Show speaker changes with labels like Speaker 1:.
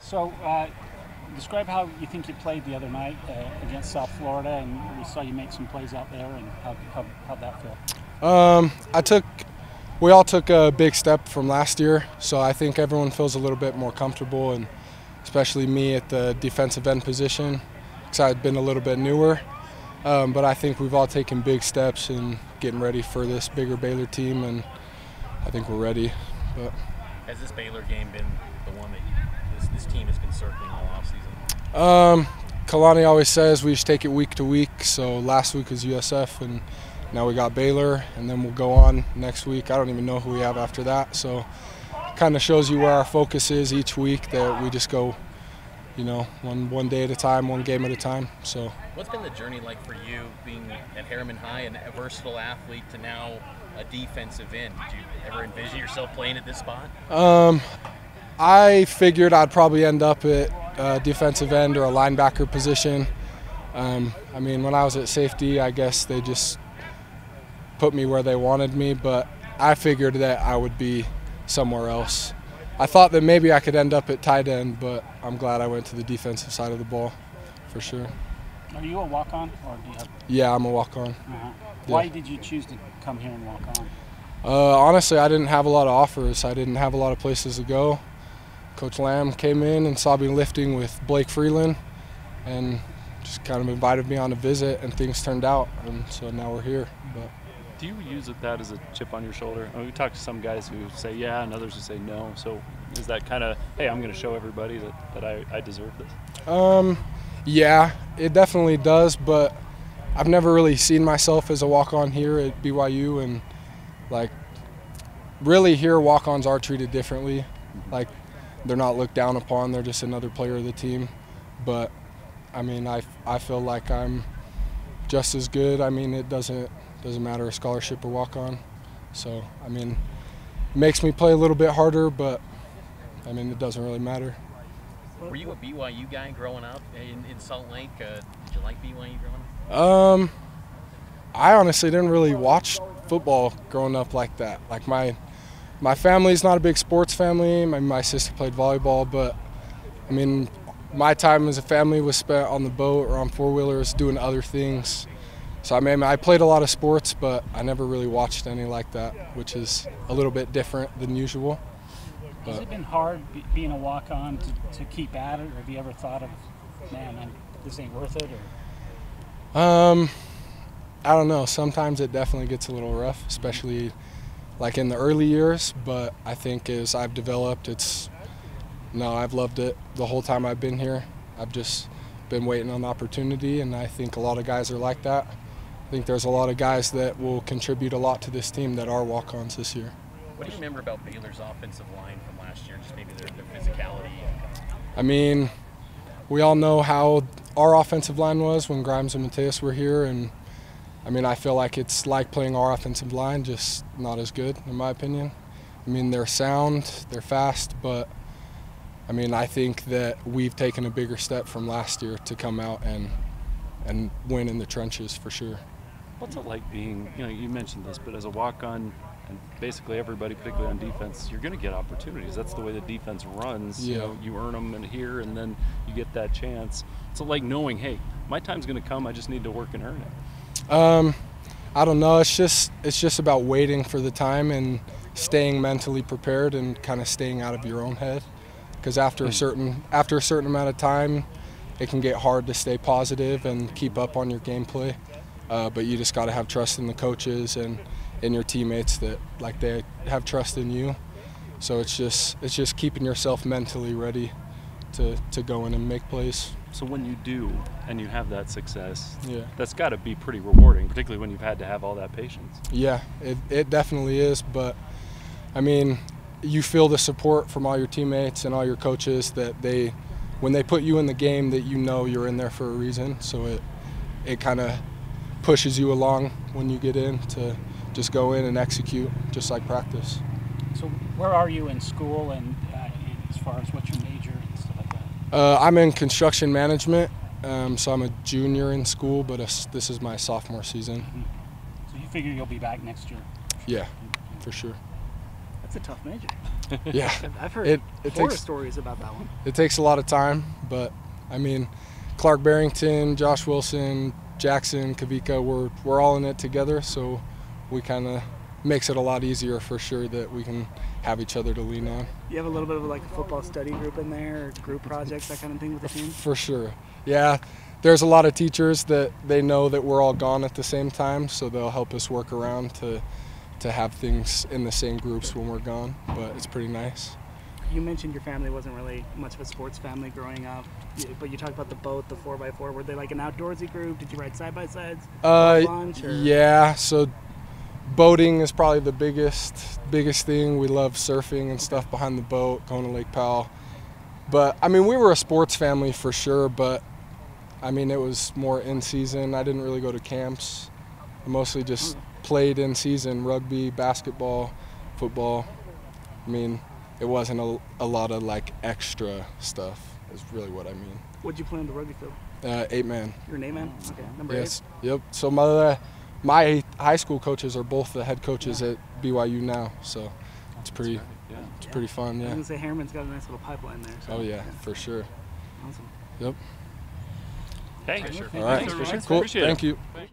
Speaker 1: So, describe how you think you played the other night against South Florida, and we saw you make some plays out there, and how'd that feel?
Speaker 2: We all took a big step from last year, so I think everyone feels a little bit more comfortable, and especially me at the defensive end position, because I've been a little bit newer. But I think we've all taken big steps in getting ready for this bigger Baylor team, and I think we're ready. But
Speaker 3: has this Baylor game been the one that this team has been circling all offseason?
Speaker 2: Kalani always says we just take it week to week. So last week was USF, and now we got Baylor, and then we'll go on next week. I don't even know who we have after that. So kind of shows you where our focus is each week, that we just go, one day at a time, one game at a time. So
Speaker 3: what's been the journey like for you, being at Harriman High and a versatile athlete to now a defensive end? Did you ever envision yourself playing at this spot?
Speaker 2: I figured I'd probably end up at defensive end or a linebacker position. When I was at safety, I guess they just put me where they wanted me, but I figured that I would be somewhere else. I thought that maybe I could end up at tight end, but I'm glad I went to the defensive side of the ball, for sure.
Speaker 1: Are you a walk-on, or do you have?
Speaker 2: Yeah, I'm a walk-on.
Speaker 1: Uh-huh. Why did you choose to come here and walk on?
Speaker 2: Honestly, I didn't have a lot of offers. I didn't have a lot of places to go. Coach Lamb came in and saw me lifting with Blake Freeland, and just kind of invited me on a visit, and things turned out, and so now we're here. But
Speaker 4: do you use that as a chip on your shoulder? We talked to some guys who say yeah, and others who say no. So is that kind of, hey, I'm going to show everybody that I deserve this?
Speaker 2: Yeah, it definitely does, but I've never really seen myself as a walk-on here at BYU, and really here walk-ons are treated differently. They're not looked down upon, they're just another player of the team. But I feel like I'm just as good. It doesn't matter a scholarship or walk-on. So it makes me play a little bit harder, but it doesn't really matter.
Speaker 3: Were you a BYU guy growing up in Salt Lake? Did you like BYU growing up?
Speaker 2: I honestly didn't really watch football growing up like that. My family's not a big sports family. My sister played volleyball, but my time as a family was spent on the boat or on four-wheelers doing other things. So I played a lot of sports, but I never really watched any like that, which is a little bit different than usual.
Speaker 1: Has it been hard being a walk-on to keep at it, or have you ever thought of, man, this ain't worth it? Or?
Speaker 2: I don't know. Sometimes it definitely gets a little rough, especially in the early years. But I think as I've developed, I've loved it the whole time I've been here. I've just been waiting on the opportunity, and I think a lot of guys are like that. I think there's a lot of guys that will contribute a lot to this team that are walk-ons this year.
Speaker 3: What do you remember about Baylor's offensive line from last year, just maybe their physicality?
Speaker 2: We all know how our offensive line was when Grimes and Mateus were here, and I feel like it's like playing our offensive line, just not as good, in my opinion. They're sound, they're fast, but I think that we've taken a bigger step from last year to come out and win in the trenches for sure.
Speaker 4: What's it like being, you mentioned this, but as a walk-on, and basically everybody, particularly on defense, you're going to get opportunities. That's the way the defense runs.
Speaker 2: Yeah.
Speaker 4: You earn them in here, and then you get that chance. It's like knowing, hey, my time's going to come. I just need to work and earn it.
Speaker 2: I don't know. It's just about waiting for the time and staying mentally prepared and kind of staying out of your own head. Because after a certain amount of time, it can get hard to stay positive and keep up on your gameplay. But you just got to have trust in the coaches and in your teammates that they have trust in you. So it's just keeping yourself mentally ready to go in and make plays.
Speaker 4: So when you do and you have that success,
Speaker 2: yeah,
Speaker 4: that's got to be pretty rewarding, particularly when you've had to have all that patience.
Speaker 2: Yeah, it definitely is. But you feel the support from all your teammates and all your coaches that when they put you in the game, that you're in there for a reason. So it kind of pushes you along when you get in to just go in and execute, just like practice.
Speaker 1: So where are you in school, and as far as what's your major and stuff like that?
Speaker 2: I'm in construction management, so I'm a junior in school, but this is my sophomore season.
Speaker 1: Mm-hmm. So you figure you'll be back next year?
Speaker 2: Yeah, for sure.
Speaker 1: That's a tough major.
Speaker 2: Yeah.
Speaker 1: I've heard horror
Speaker 2: takes,
Speaker 1: stories about that one.
Speaker 2: It takes a lot of time, but I mean, Clark Barrington, Josh Wilson, Jackson, Kavika, we're all in it together, so we kind of makes it a lot easier for sure that we can have each other to lean on.
Speaker 1: You have a little bit of like a football study group in there, or group projects, that kind of thing with the team?
Speaker 2: For sure. Yeah, there's a lot of teachers that they know that we're all gone at the same time, so they'll help us work around to have things in the same groups when we're gone, but it's pretty nice.
Speaker 1: You mentioned your family wasn't really much of a sports family growing up, but you talked about the boat, the 4x4. Were they like an outdoorsy group? Did you ride side-by-sides? Lunch, or?
Speaker 2: Yeah, so boating is probably the biggest thing. We love surfing and stuff behind the boat, going to Lake Powell. But, I mean, we were a sports family for sure, but, I mean, it was more in season. I didn't really go to camps. I mostly just played in season, rugby, basketball, football. I mean, it wasn't a lot of, like, extra stuff is really what I mean.
Speaker 1: What'd you play on the rugby field?
Speaker 2: 8-man.
Speaker 1: You're an 8-man? Okay, number
Speaker 2: yes.
Speaker 1: 8?
Speaker 2: Yep. So my high school coaches are both the head coaches at BYU now, so it's pretty fun. Yeah.
Speaker 1: I was gonna say Harriman's got a nice little pipeline there. So.
Speaker 2: Oh yeah, for sure.
Speaker 1: Awesome.
Speaker 2: Yep.
Speaker 4: Hey,
Speaker 3: Sure.
Speaker 2: All right.
Speaker 4: Thanks,
Speaker 2: Cool.
Speaker 4: Appreciate it.
Speaker 2: Thank you.